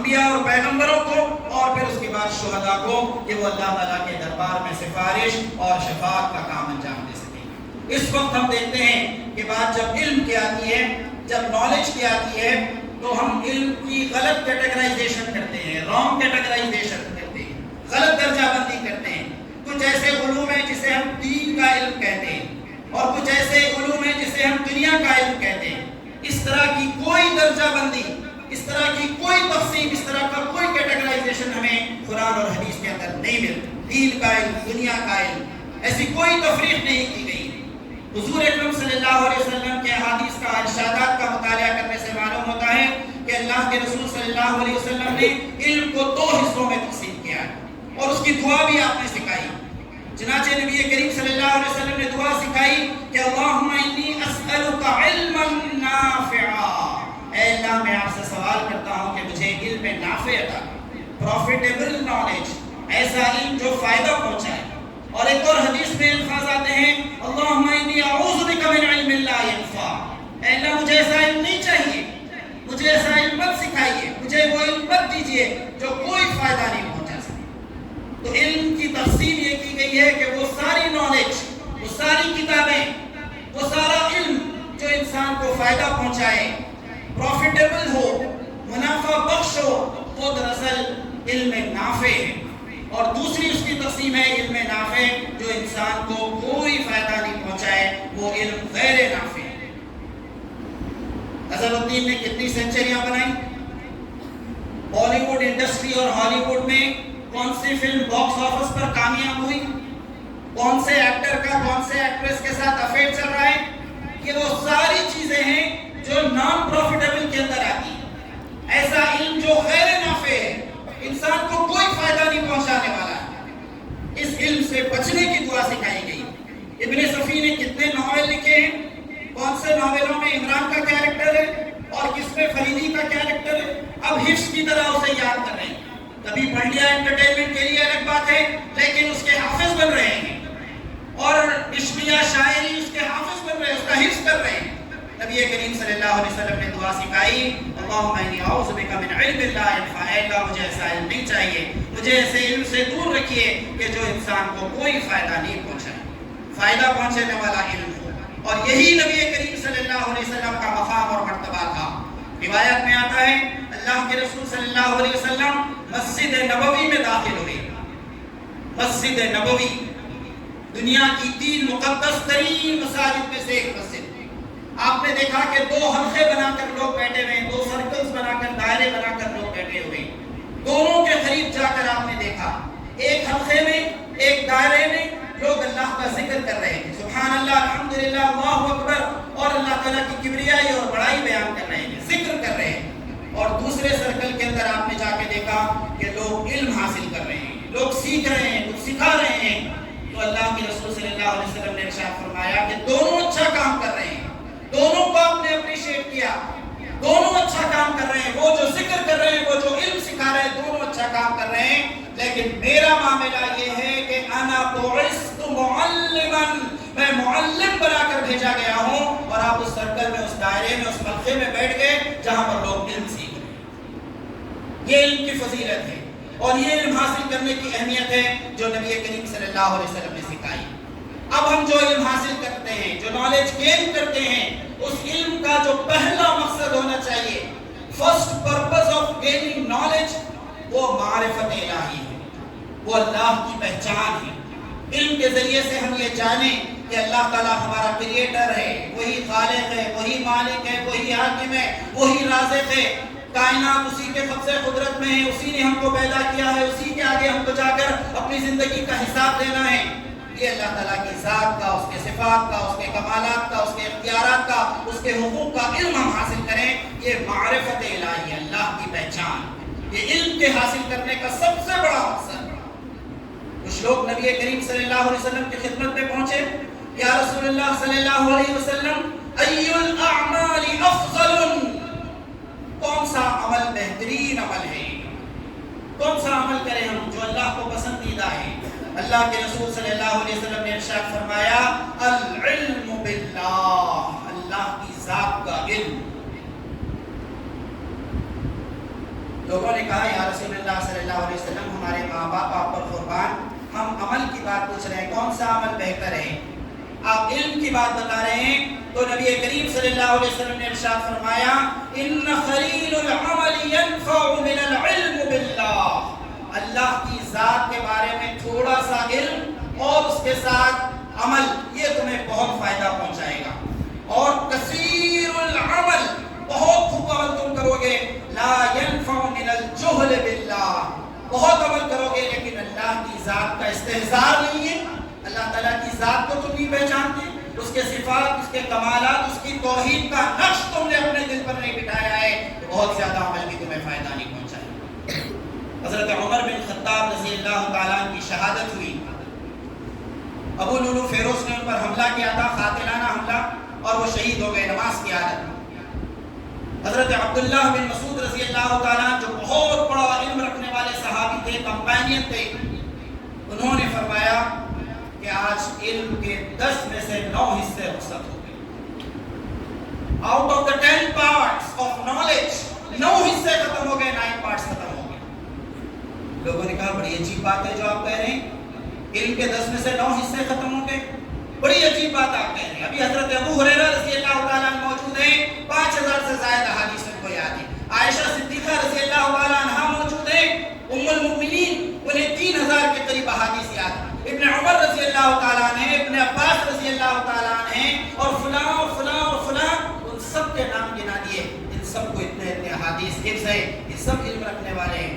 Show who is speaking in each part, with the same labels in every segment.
Speaker 1: انبیاء اور پیغمبروں کو اور پھر اس کے بعد شہداء کو کہ وہ اللہ تعالیٰ کے دربار میں سفارش اور شفاعت کا کام انجام دے سکیں۔ اس وقت ہم دیکھتے ہیں کہ بات جب علم کی آتی ہے، جب نالج کی آتی ہے، تو ہم علم کی غلط کیٹیگرائزیشن کرتے ہیں، رانگ کیٹیگرائزیشن کرتے ہیں، غلط درجہ بندی کرتے ہیں۔ کچھ ایسے علوم ہیں جسے ہم دین کا علم کہتے ہیں اور کچھ ایسے علوم ہیں جسے ہم دنیا کا علم کہتے ہیں۔ اس طرح کی کوئی درجہ بندی، اس طرح کی کوئی تقسیم، اس طرح کا کوئی کیٹیگرائزیشن ہمیں قرآن اور حدیث کے اندر نہیں ملتی۔ دین کا علم، دنیا کا علم، ایسی کوئی تفریق نہیں کی گئی۔ حضور اکرم صلی اللہ علیہ وسلم کے احادیث کا، ارشادات کا مطالعہ کرنے سے معلوم ہوتا ہے کہ اللہ کے رسول صلی اللہ علیہ وسلم نے علم کو 2 حصوں میں تقسیم کیا ہے اور اس کی دعا بھی آپ نے سکھائی۔ چنانچہ نبی کریم صلی اللہ علیہ وسلم نے دعا سکھائی کہ اللہم انی اسألک علما نافعا، اے اللہ میں آپ سے سوال کرتا ہوں کہ مجھے علم نافع عطا، پروفیٹیبل نالج، ایسا علم جو فائدہ پہنچائے۔ اور ایک اور حدیث میں الفاظ آتے ہیں اللہم انی اعوذ بک من علم لا ینفع، اے اللہ مجھے ایسا علم نہیں چاہیے، مجھے ایسا علم مت سکھائیے، مجھے وہ علم مت دیجیے جو کوئی فائدہ نہیں پہنچا سکے۔ تو علم کی تقسیم یہ کی گئی ہے کہ وہ ساری نالج، وہ ساری کتابیں، وہ سارا علم جو انسان کو فائدہ پہنچائے، پروفیٹیبل ہو، منافع بخش ہو، وہ دراصل علم نافع ہے۔ اور دوسری اس کی تقسیم ہے علم نافع جو انسان کو کوئی فائدہ نہیں پہنچائے، وہ علم غیر نافع ہے۔ اظہر الدین نے کتنی سینچریاں بنائی؟ بالی ووڈ انڈسٹری اور ہالی ووڈ میں کون سی فلم باکس آفس پر کامیاب ہوئی، کون سے ایکٹر کا کون سے ایکٹریس کے ساتھ افیئر چل رہا ہے، یہ وہ ساری چیزیں ہیں جو نان پروفیٹیبل کے اندر آتی ہیں۔ ایسا علم جو غیر نافع ہے، انسان کو کوئی فائدہ نہیں پہنچانے والا ہے، اس علم سے بچنے کی دعا سکھائی گئی۔ ابن صفی نے کتنے ناول لکھے ہیں، کون سے ناولوں میں عمران کا کیریکٹر ہے اور کس میں فریدی کا کیریکٹر ہے، اب حفظ کی طرح اسے یاد کر رہے ہیں۔ کبھی پڑھ لیا انٹرٹینمنٹ کے لیے الگ بات ہے، لیکن اس کے حافظ بن رہے ہیں، اور عشقیہ شاعری اس کے حافظ بن رہے ہیں، اس کا حفظ کر رہے ہیں۔ نبی کریم صلی اللہ علیہ وسلم نے دعا سکھائی اللہم انی اعوذ بک من علم لا ینفع، اے اللہ مجھے ایسا علم نہیں چاہیے، مجھے ایسے علم سے دور رکھیے کہ جو انسان کو کوئی فائدہ نہیں پہنچائے، فائدہ پہنچانے والا علم ہو۔ اور یہی نبی کریم صلی اللہ علیہ وسلم کا مقام اور مرتبہ تھا۔ روایت میں آتا ہے اللہ کے رسول صلی اللہ علیہ وسلم مسجد نبوی میں داخل ہوئے۔ مسجد نبوی دنیا کی 3 مقدس ترین مساجد میں سے ایک مسجد۔ آپ نے دیکھا کہ 2 حلقے بنا کر لوگ بیٹھے ہوئے ہیں، 2 سرکلز بنا کر، دائرے بنا کر لوگ بیٹھے ہوئے ہیں۔ دونوں کے قریب جا کر آپ نے دیکھا ایک حلقے میں، ایک دائرے میں لوگ اللہ کا ذکر کر رہے ہیں، سبحان اللہ، الحمدللہ، اللہ اکبر، اور اللہ تعالیٰ کی کبریائی اور بڑائی بیان کر رہے ہیں، ذکر کر رہے ہیں۔ اور دوسرے سرکل کے اندر آپ نے جا کے دیکھا کہ لوگ علم حاصل کر رہے ہیں، لوگ سیکھ رہے ہیں، کچھ سکھا رہے ہیں۔ تو اللہ کے رسول صلی اللہ علیہ وسلم نے ارشاد فرمایا کہ دونوں اچھا کام کر رہے ہیں، دونوں کو آپ نے اپریشیٹ کیا، دونوں اچھا کام کر رہے ہیں، وہ جو ذکر کر رہے ہیں، وہ جو علم سکھا رہے ہیں، دونوں اچھا کام کر رہے ہیں۔ لیکن میرا معاملہ یہ ہے کہ انا بعثت معلما، میں معلم بنا کر بھیجا گیا ہوں، اور آپ اس سرکل میں، اس دائرے میں، اس ملکے میں بیٹھ گئے جہاں پر لوگ علم سیکھ رہے ہیں۔ یہ علم کی فضیلت ہے اور یہ علم حاصل کرنے کی اہمیت ہے جو نبی کریم صلی اللہ علیہ وسلم نے سکھائی۔ اب ہم جو علم حاصل کرتے ہیں، جو نالج گین کرتے ہیں، اس علم کا جو پہلا مقصد ہونا چاہیے، first purpose of gaining knowledge, وہ معرفت الہی ہے، وہ اللہ کی پہچان ہے۔ علم کے ذریعے سے ہم یہ جانیں کہ اللہ تعالیٰ ہمارا کریٹر ہے، وہی خالق ہے، وہی مالک ہے، وہی حاکم ہے، وہی رازق ہے، کائنات اسی کے قبضے قدرت میں ہے، اسی نے ہم کو پیدا کیا ہے، اسی کے آگے ہم کو جا کر اپنی زندگی کا حساب دینا ہے۔ یہ اللہ تعالیٰ کی ذات کا، اس کے صفات کا، اس کے کمالات کا، اس کے اختیارات کا، اس کے حقوق کا علم ہم حاصل کریں، یہ معرفت الہی، اللہ کی پہچان، یہ علم کے حاصل کرنے کا سب سے بڑا مقصد۔ کچھ لوگ نبی کریم صلی اللہ علیہ وسلم کی خدمت میں پہنچے، یا رسول اللہ صلی اللہ علیہ وسلم، ای الاعمال افضل، کون سا عمل بہترین عمل ہے، کون سا عمل کریں ہم جو اللہ کو پسندیدہ ہے؟ اللہ کے رسول صلی اللہ علیہ وسلم نے ارشاد فرمایا العلم باللہ، اللہ کی ذات کا علم۔ لوگوں نے کہا یا رسول اللہ صلی اللہ علیہ وسلم ہمارے ماں باپ آپ پر قربان، ہم عمل کی بات پوچھ رہے ہیں، کون سا عمل بہتر ہے؟ آپ علم کی بات بتا رہے ہیں۔ تو نبی کریم صلی اللہ علیہ وسلم نے ارشاد فرمایا ان خلیل العمل ينفع من العلم باللہ، اللہ کی ذات کے بارے میں تھوڑا سا علم اور اس کے ساتھ عمل یہ تمہیں بہت فائدہ پہنچائے گا، اور کثیر العمل بہت خوب عمل تم کرو گے، لا ينفع من الجہل باللہ، بہت عمل کرو گے لیکن اللہ کی ذات کا استحضار نہیں ہے، اللہ تعالیٰ کی ذات کو تم نہیں پہچانتے، اس کے صفات، اس کے کمالات، اس کی توحید کا نقش تم نے اپنے دل پر نہیں بٹھایا ہے، تو بہت زیادہ عمل کی تمہیں فائدہ نہیں پہنچائے۔ حضرت عمر بن خطاب رضی اللہ تعالیٰ عنہ کی شہادت ہوئی، ابو لولو فیروز نے ان پر حملہ کیا تھا، قاتلانہ حملہ، اور وہ شہید ہو گئے نماز کی حالت میں۔ حضرت عبداللہ بن مسعود رضی اللہ تعالیٰ عنہ جو بہت بڑا علم رکھنے والے صحابی تھے، کمپینین تھے، انہوں نے فرمایا کہ آج علم کے 10 میں سے 9 حصے رخصت ہو گئے۔ Out of the 10 parts of knowledge 9 حصے ختم ہو گئے، 9 پارٹس ختم ہو گئے۔ لوگوں نے کہا بڑی عجیب بات ہے جو آپ کہہ رہے ہیں، علم کے 10 میں سے 9 حصے ختم ہو گئے، بڑی عجیب بات آپ کہہ رہے ہیں۔ ابھی حضرت ابو ہریرہ رضی اللہ تعالیٰ عنہ موجود ہیں، 5000 سے زائد احادیث ان کو یاد ہے۔ عائشہ صدیقہ رضی اللہ تعالیٰ عنہا موجود ہیں، ام المؤمنین، انہیں 3000 کے قریب احادیث یاد ہیں۔ ابن عمر رضی اللہ تعالیٰ عنہ، ابن عباس رضی اللہ تعالیٰ عنہ، اور فلاں اور فلاں اور فلاں، ان سب کے نام گنا دیے، ان سب کو اتنے احادیث حفظ ہے، یہ سب علم رکھنے والے ہیں۔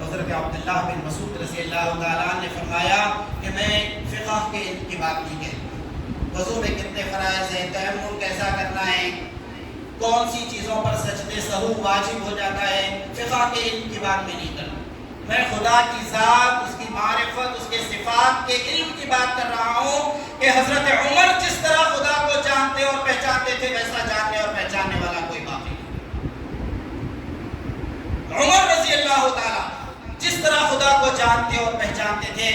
Speaker 1: حضرت عبداللہ بن مسعود رضی اللہ تعالیٰ عنہ نے فرمایا کہ میں فقہ کے علم کی بات نہیں کہتا، وضو میں کتنے فرائض ہیں، تیمم کیسا کرنا ہے، کون سی چیزوں پر سجدے سہو واجب ہو جاتا ہے، فقہ کے علم کی بات میں نہیں کرتا، میں خدا کی ذات، اس کی معرفت، اس کے صفات کے علم کی بات کر رہا ہوں کہ حضرت عمر جس طرح خدا کو جانتے اور پہچانتے تھے ویسا جاننے اور پہچاننے والا کوئی باقی نہیں۔ عمر رضی اللہ تعالیٰ جس طرح خدا کو جانتے اور پہچانتے تھے،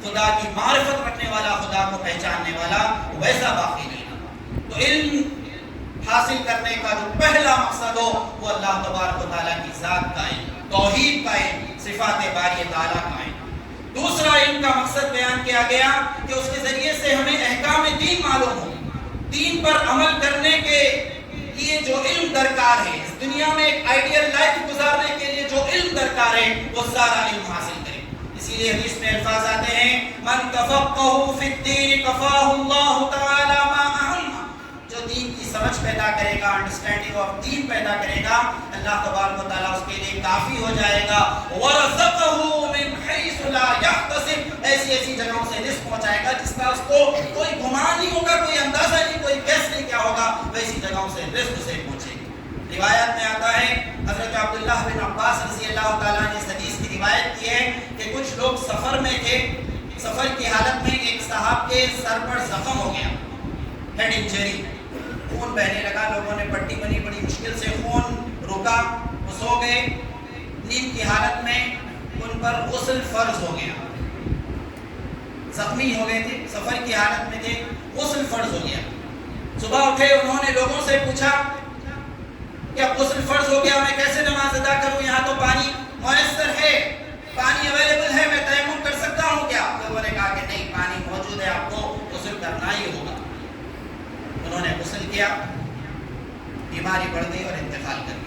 Speaker 1: خدا کی معرفت رکھنے والا، خدا کو پہچاننے والا ویسا باقی نہیں تھا۔ تو علم حاصل کرنے کا جو پہلا مقصد ہو وہ اللہ تبارک و تعالیٰ کی ذات کا علم، توحید کا علم، صفات باری تعالیٰ کا علم۔ دوسرا علم کا مقصد بیان کیا گیا کہ اس کے ذریعے سے ہمیں احکام دین معلوم ہو، دین پر عمل کرنے کے لیے جو علم درکار ہے، اس دنیا میں ایک آئیڈیل لائف گزارنے کے لیے جو علم درکار ہے وہ سارا علم حاصل کریں۔ اسی لیے حدیث میں الفاظ آتے ہیں من تفقہ فی الدین کفاہ اللہ تعالی ما اہم، جو دین کی سمجھ پیدا کرے گا، انڈرسٹینڈنگ آف دین پیدا کرے گا، اللہ تبارک و تعالیٰ اس کے لیے کافی ہو جائے گا۔ ورزقہ من حیث لا یحتسب، ایسی ایسی جگہوں سے رزق پہنچائے گا جس کا اس کو کوئی گمان نہیں ہوگا، کوئی اندازہ نہیں، کوئی گیس نہیں کیا ہوگا، ویسی جگہوں سے رزق اسے پہنچے گا۔ روایت میں آتا ہے حضرت عبداللہ بن عباس رضی اللہ تعالیٰ نے اس حدیث کی روایت کی ہے کہ کچھ لوگ سفر میں تھے، سفر کی حالت میں ایک صاحب کے سر پر زخم ہو گیا، ہیڈ انجری، خون بہنے لگا، لوگوں نے پٹی بنی، بڑی مشکل سے خون رکا، وہ سو گئے، نیند کی حالت میں ان پر غسل فرض ہو گیا، زخمی ہو گئے تھے، سفر کی حالت میں تھے، غسل فرض ہو گیا۔ صبح اٹھے، انہوں نے لوگوں سے پوچھا کہ اب غسل فرض ہو گیا، میں کیسے نماز ادا کروں، یہاں تو پانی میسر ہے، پانی اویلیبل ہے، میں تیمم کر سکتا ہوں کیا؟ لوگوں نے کہا کہ نہیں، پانی موجود ہے، آپ کو غسل کرنا ہی ہوگا۔ انہوں نے غسل کیا، بیماری بڑھ گئی اور انتقال کر گیا۔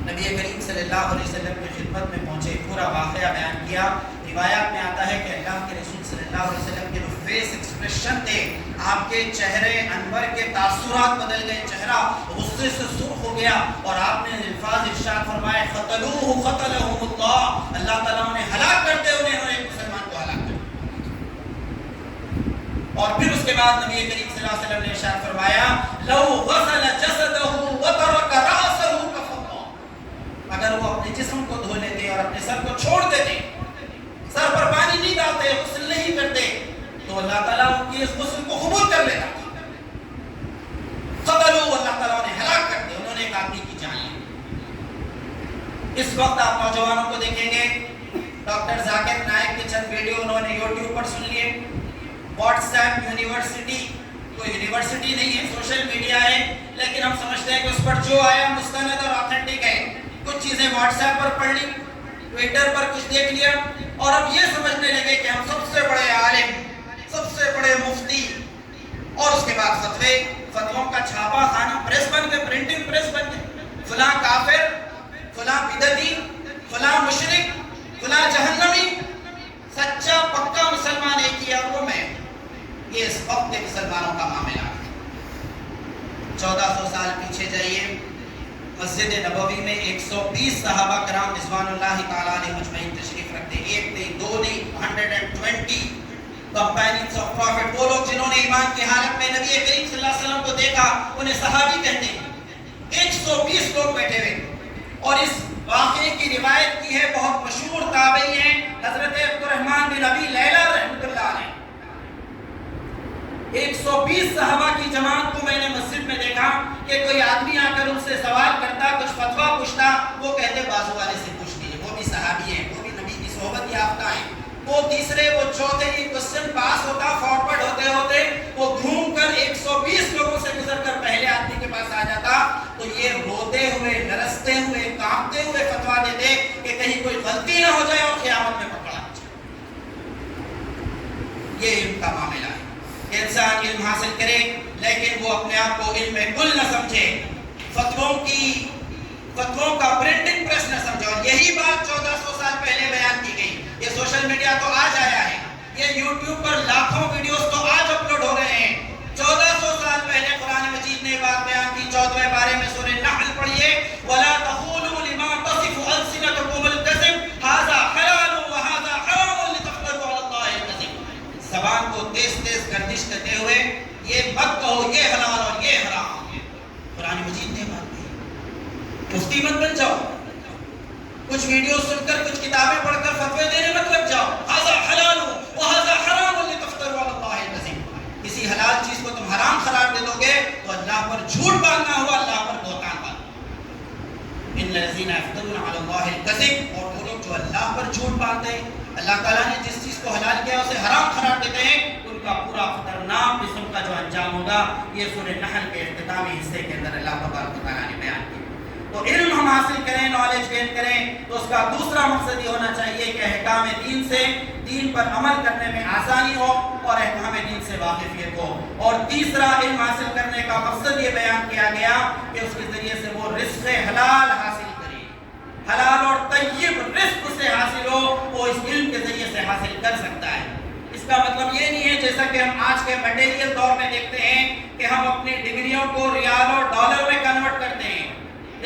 Speaker 1: نبی کریم صلی اللہ علیہ وسلم کی خدمت میں پہنچے، پورا واقعہ بیان کیا۔ روایات میں آتا ہے کہ اللہ کے رسول صلی اللہ علیہ وسلم کے جو فیس ایکسپریشن تھے، آپ کے چہرے انور کے تاثرات بدل گئے، چہرہ غصے سے سرخ ہو گیا، اور آپ نے الفاظ ارشاد فرمائے قتلوہ قتلہم اللہ، اللہ تعالیٰ انہیں ہلاک کرتے، انہیں ایک مسلمان کو ہلاک کرتے۔ اور پھر اس کے بعد نبی کریم صلی اللہ علیہ وسلم نے ارشاد فرمایا لو غسل جسدہ وترک رأسہ کفر، اگر وہ اپنے جسم کو دھو لیتے اور اپنے سر کو چھوڑ دیتے، سر پر پانی نہیں ڈالتے، غسل نہیں کرتے، تو اللہ تعالیٰ ان کی اس غسل کو قبول کر لیتا۔ قتلوا، اللہ تعالیٰ انہیں ہلاک کرتے، انہوں نے ایک آدمی کی جان لی۔ اس وقت آپ نوجوانوں کو دیکھیں گے، ڈاکٹر ذاکر نائک کے چند ویڈیو انہوں نے یوٹیوب پر سن لیے، واٹس ایپ یونیورسٹی، کوئی یونیورسٹی نہیں ہے، سوشل میڈیا ہے، لیکن ہم سمجھتے ہیں کہ اس پر جو آیا مستند اور آتھینٹک ہے. کچھ چیزیں واٹس ایپ پر پڑھ لی, ٹویٹر پر کچھ دیکھ لیا, اور اب یہ سمجھنے لگے کہ ہم سب سے بڑے عالم, سب سے بڑے مفتی, اور اس کے بعد فتووں کا چھاپا خانہ پریس بن گئے, پرنٹنگ پریس بن گئے. فلاں کافر, فلاں بدعتی, فلاں مشرک, فلاں جہنمی. سچا پکا مسلمان ایک ہی ہے, وہ میں. یہ اس وقت کے مسلمانوں کا معاملہ ہے. 1400 سال پیچھے جائیے, مسجد نبوی میں 120 صحابہ کرام رضوان اللہ تعالیٰ علیہ مجمعین تشریف رکھتے. ایک نہیں, دو نہیں, 120 companions of prophet. وہ لوگ جنہوں نے ایمان کی حالت میں نبی کریم صلی اللہ علیہ وسلم کو دیکھا انہیں صحابی کہتے ہیں. 120 لوگ بیٹھے ہوئے, اور اس واقعے کی روایت کی ہے بہت مشہور تابعی ہیں حضرت عبد الرحمن بن ابی لیلہ رحمۃ اللہ علیہ. 120 صحابہ کی جماعت کو میں نے مسجد میں دیکھا کہ کوئی آدمی آ کر ان سے سوال کرتا, کچھ فتویٰ پوچھتا, وہ کہتے بازو والے سے پوچھ لیجیے, وہ بھی صحابی ہیں, وہ بھی نبی کی صحبت یافتہ ہیں. وہ تیسرے, وہ چوتھے, یہ کوسچن پاس ہوتا, فارورڈ ہوتے ہوتے وہ گھوم کر 120 لوگوں سے گزر کر پہلے آدمی کے پاس آ جاتا. تو یہ روتے ہوئے, لرزتے ہوئے, کانپتے ہوئے فتویٰ دیتے کہ کہیں کوئی غلطی نہ ہو جائے اور قیامت میں پکڑا جائے. یہ علم کا معاملہ ہے. انسان علم حاصل کرے لیکن وہ اپنے آپ کو علم کل نہ سمجھے, فتووں کا پرنٹنگ پریس نہ سمجھے. اور یہی بات 1400 سال پہلے بیان کی گئی. یہ سوشل میڈیا تو آج آیا ہے, یہ یوٹیوب پر لاکھوں ویڈیوز تو آج اپلوڈ ہو رہے ہیں. 1400 سال پہلے قرآن مجید نے بات بیان کی. 14ویں پارے میں سورہ نحل پڑھیے, وَلَا تَقُولُوا لِمَا تَصِفُ أَلْسِنَتُكُمُ الْكَذِبَ هَذَا حَلَالٌ وَهَذَا حَرَامٌ لِتَفْتَرُوا عَلَى اللَّهِ الْكَذِبَ. زبان کو تیز تیز گردش کرتے ہوئے یہ مت کہو یہ حلال اور یہ حرام. قرآن مجید نے بات کی. مفتی مت بن جاؤ, کچھ ویڈیو سن کر, کچھ کتابیں پڑھ کر فتوے دینے مت لگ جاؤ. هذا حلال وهذا حرام لتفتروا على الله الكذب. کسی حلال چیز کو تم حرام قرار دے دو گے تو اللہ پر جھوٹ باندھنا ہوا, اللہ پر بہتان باندھنا. ان الذين يفترون على الله الكذب, اور وہ لوگ جو اللہ پر جھوٹ باندھتے ہیں, اللہ تعالیٰ نے جس چیز کو حلال کیا اسے حرام قرار دیتے ہیں, ان کا پورا خطرناک قسم کا جو انجام ہوگا یہ سورہ نحل کے اختتامی حصے کے اندر اللہ تبارک و تعالیٰ نے بیان کیا. تو علم ہم حاصل کریں, نالج گین کریں, تو اس کا دوسرا مقصد یہ ہونا چاہیے کہ احکام دین سے, دین پر عمل کرنے میں آسانی ہو اور احکام دین سے واقفیت ہو. اور تیسرا علم حاصل کرنے کا مقصد یہ بیان کیا گیا کہ اس کے ذریعے سے وہ رزق حلال حاصل کرے, حلال اور طیب رزق سے حاصل ہو, وہ اس علم کے ذریعے سے حاصل کر سکتا ہے. اس کا مطلب یہ نہیں ہے جیسا کہ ہم آج کے مٹیریل دور میں دیکھتے ہیں کہ ہم اپنی ڈگریوں کو ریال اور ڈالر میں کنورٹ کرتے ہیں.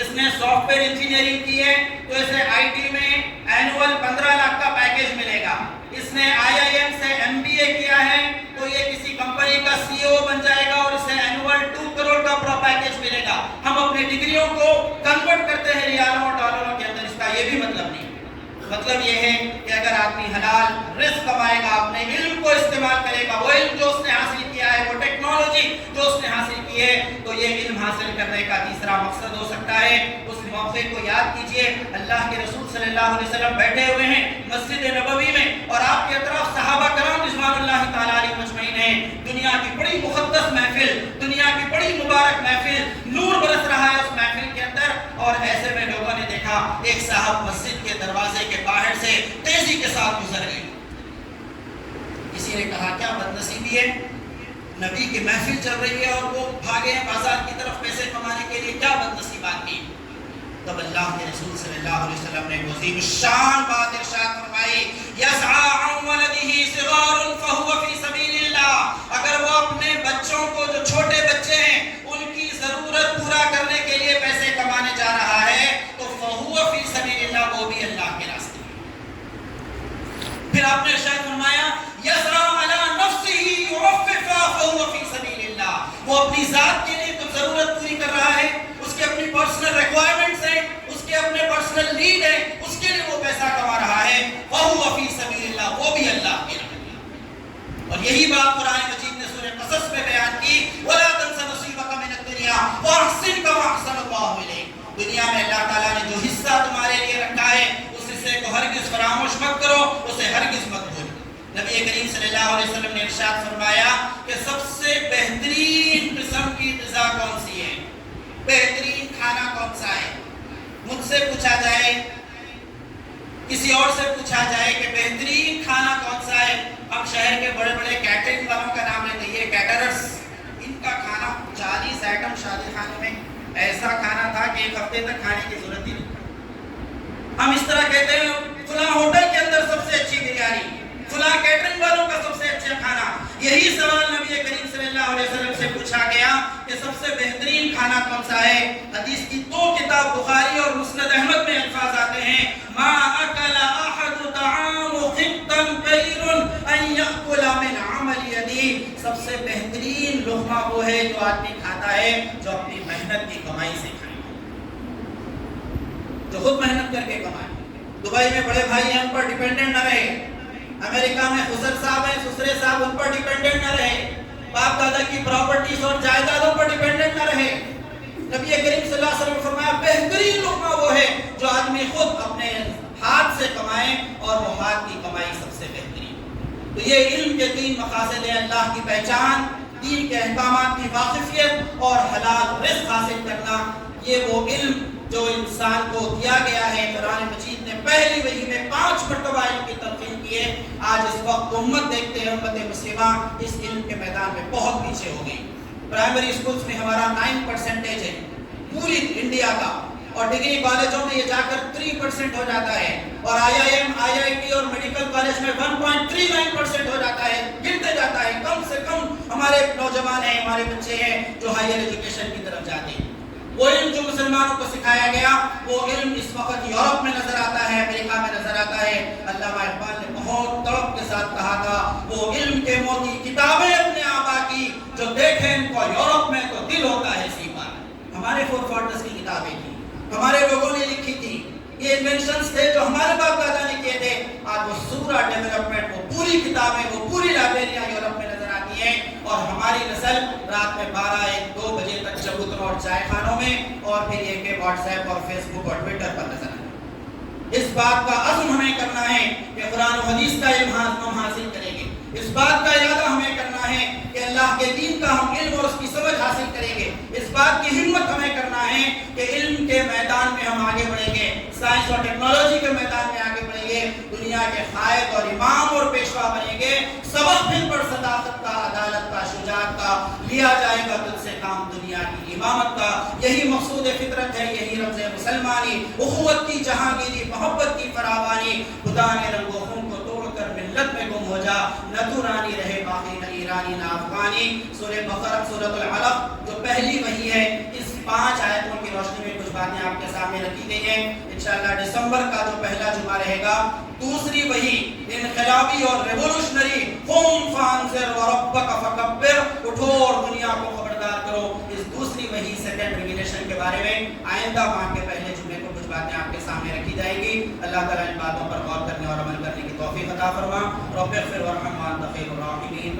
Speaker 1: اس نے سافٹ ویئر انجینئرنگ کی ہے تو اسے آئی ٹی میں اینول 15 لاکھ کا پیکیج ملے گا. اس نے IIM سے MBA کیا ہے تو یہ کسی کمپنی کا CEO بن جائے گا اور اسے اینول 2 کروڑ کا پورا پیکیج ملے گا. ہم اپنی ڈگریوں کو کنورٹ کرتے ہیں ریالوں اور ڈالروں کے اندر. اس کا یہ بھی مطلب نہیں. مطلب یہ ہے کہ اگر آدمی حلال رزق کمائے گا, اپنے علم کو استعمال کرے گا, وہ علم جو اس نے حاصل کیا ہے, وہ ٹیکنالوجی جو اس نے حاصل کی ہے, تو یہ علم حاصل کرنے کا تیسرا مقصد ہو سکتا ہے. اس موقع کو یاد کیجئے, اللہ کے رسول صلی اللہ علیہ وسلم بیٹھے ہوئے ہیں مسجد نبوی میں اور آپ کے اطراف صحابہ کرام رضوان اللہ تعالیٰ علیہ مجمعین ہیں. دنیا کی بڑی مقدس محفل, دنیا کی بڑی مبارک محفل, نور برس رہا ہے اس محفل کے اندر. اور ایسے میں لوگوں نے دیکھا ایک صاحب مسجد کے دروازے کے باہر سے تیزی کے ساتھ گزر گئے. کسی نے کہا کیا بدنصیبی ہے, نبی کی محفل چل رہی ہے اور وہ بھاگے ہیں بازار کی طرف پیسے کمانے کے لیے, کیا بدنصیب آدمی. تب اللہ کے رسول صلی اللہ علیہ وسلم نے عظیم الشان بات ارشاد فرمائی, یسعی عن ولدہ صغار فہو فی سبیل اللہ. اگر وہ اپنے بچوں کو, جو چھوٹے بچے ہیں, ان کی ضرورت پورا کرنے کے لیے پیسے کمانے جا رہا ہے تو فہو فی سبیل اللہ, وہ بھی اللہ کے راستے میں. پھر آپ نے ارشاد فرمایا یسعی علی نفسہ یعففا فہو فی سبیل اللہ. وہ اپنی ذات کے لیے تو ضرورت پوری کر رہا ہے, اس کے اپنی پرسنل ریکوائرمنٹس ہیں, اس کے اپنے پرسنل نیڈ ہے, اس کے لیے وہ پیسہ کما رہا ہے. وَهُوَ فِي سَبِيلِ اللَّهِ, وہ بھی اللہ کے راہ میں. اور یہی بات قرآن مجید نے سورہ قصص میں بیان کی, وَلَا تَنْسَ نَصِيبَكَ مِنَ الدُّنْيَا وَأَحْسِنْ كَمَا أَحْسَنَ اللَّهُ إِلَيْكَ. دنیا میں اللہ تعالیٰ نے جو حصہ تمہارے لیے رکھا ہے اس حصے کو ہرگز فراموش مت کرو, اسے ہرگز مت بھولو. نبی کریم صلی اللہ علیہ وسلم نے ارشاد فرمایا کہ سب سے بہترین قسم کی غذا کون سی ہے, بہترین کھانا کون سا ہے؟ مجھ سے پوچھا جائے، کسی اور سے پوچھا جائے کہ بہترین کھانا کون سا ہے، ہم شہر کے بڑے بڑے کیٹرنگ والوں کا نام لیتے ہیں، یہ کیٹررز، ان کا کھانا 40 آئٹم شادی خانے میں ایسا کھانا تھا کہ ایک ہفتے تک کھانے کی ضرورت ہی نہیں۔ ہم اس طرح کہتے ہیں فلاں ہوٹل کے اندر سب سے اچھی بریانی، فلاں کیٹرنگ والوں کا سب سے اچھا کھانا۔ یہی سوال نبی کریم صلی اللہ علیہ وسلم سے پوچھا گیا کہ سب سے بہترین کھانا کون سا ہے؟ حدیث کی 2 کتاب بخاری اور مسند احمد میں الفاظ آتے ہیں، ما اکل احد طعام خطا خیر ان یاکل من عمل یدی، سب سے بہترین لقمہ وہ ہے جو آدمی کھاتا ہے جو اپنی محنت کی کمائی سے کھائے، جو خود محنت کر کے کمائے۔ دبئی میں بڑے بھائی ہیں، ان پر ڈیپینڈنٹ نہ رہے، امریکہ میں خسر صاحب ہیں، سسرے صاحب، ان پر ڈیپینڈنٹ نہ رہے، باپ دادا کی پراپرٹیز اور جائیدادوں پر ڈیپینڈنٹ نہ رہے۔ نبی کریم صلی اللہ علیہ وسلم نے فرمایا بہترین لقمہ وہ ہے جو آدمی خود اپنے ہاتھ سے کمائے، اور وہ ہاتھ کی کمائی سب سے بہترین۔ تو یہ علم کے 3 مقاصد ہیں، اللہ کی پہچان، دین کے احکامات کی واقفیت اور حلال رزق حاصل کرنا۔ یہ وہ علم جو انسان کو دیا گیا ہے، قرآن مجید نے پہلی وحی میں 5 مرتبہ علم کی تلقین کی ہے۔ آج اس وقت امت دیکھتے ہیں، امت مسلمہ اس علم کے میدان میں بہت پیچھے ہو گئی۔ پرائمری اسکولز میں ہمارا 9% ہے پوری انڈیا کا، اور ڈگری کالجوں میں یہ جا کر 3% ہو جاتا ہے، اور IIM IIT اور میڈیکل کالج میں 1.39% ہو جاتا ہے، گرتے جاتا ہے۔ کم سے کم ہمارے نوجوان ہیں، ہمارے بچے ہیں جو ہائر ایجوکیشن کی طرف جاتے ہیں۔ وہ علم جو مسلمانوں کو سکھایا گیا، وہ علم اس وقت یورپ میں نظر آتا ہے، امریکہ میں نظر آتا ہے۔ علامہ اقبال نے بہت تڑپ کے ساتھ کہا تھا، وہ علم کے موتی کتابیں اپنے آبا کی، جو دیکھیں ان کو یورپ میں تو دل ہوتا ہے سیما۔ ہمارے فور فارڈرز کی کتابیں تھیں، ہمارے لوگوں نے لکھی تھی، یہ انوینشنز تھے جو ہمارے باپ دادا نے کیے تھے۔ آج وہ سورا ڈیولپمنٹ، وہ پوری کتابیں، وہ پوری لائبریریاں یورپ میں نظر آتی ہیں، اور ہماری نسل رات میں 12-1-2 بجے تک چبوتروں اور چائے خانوں میں، اور پھر یہ کہ واٹس ایپ اور فیس بک اور ٹویٹر پر نظر آتی ہے۔ اس بات کا عزم ہمیں کرنا ہے کہ قرآن و حدیث کا علم ہم حاصل کریں گے، اس بات کا ارادہ ہمیں کرنا ہے کہ اللہ کے دین کا ہم علم اور اس کی سمجھ حاصل کریں گے، اس بات کی ہمت ہمیں کرنا ہے کہ علم کے میدان میں ہم آگے بڑھیں گے، سائنس اور ٹیکنالوجی کے میدان میں آگے بڑھیں گے، دنیا کے قائد اور امام اور پیشوا بنیں گے۔ سبق پھر پر صداقت کا، عدالت کا، شجاعت کا لیا جائے گا تجھ سے کام دنیا کی امامت کا۔ یہی مقصود فطرت ہے، یہی رمز مسلمانی، اخوت کی جہانگیری، محبت کی فراوانی۔ خدا نے رنگ و خون کو توڑ کر ملت میں گم ہو جا، نہ تو رانی رہے باقی، نہ ایرانی نہ افغانی۔ سورہ بقرہ، سورۃ العلق جو پہلی وحی ہے، اس 5 آیتوں کی روشنی میں کچھ باتیں آپ کے سامنے رکھی گئی ہیں۔ انشاءاللہ دسمبر کا جو پہلا جمعہ رہے گا، دوسری وحی انقلابی اور ریولوشنری، قم فانذر وربک فکبر، اٹھو اور دنیا کو خبردار کرو، اس دوسری وحی سیکنڈ ریویلیشن کے بارے میں آئندہ ماہ کے پہلے جمعے کو کچھ باتیں آپ کے سامنے رکھی جائیں گی۔ اللہ تعالیٰ ان باتوں پر غور کرنے اور عمل کرنے کی توفیق عطا فرما۔ رب اغفر وارحم وانت خیر الراحمین۔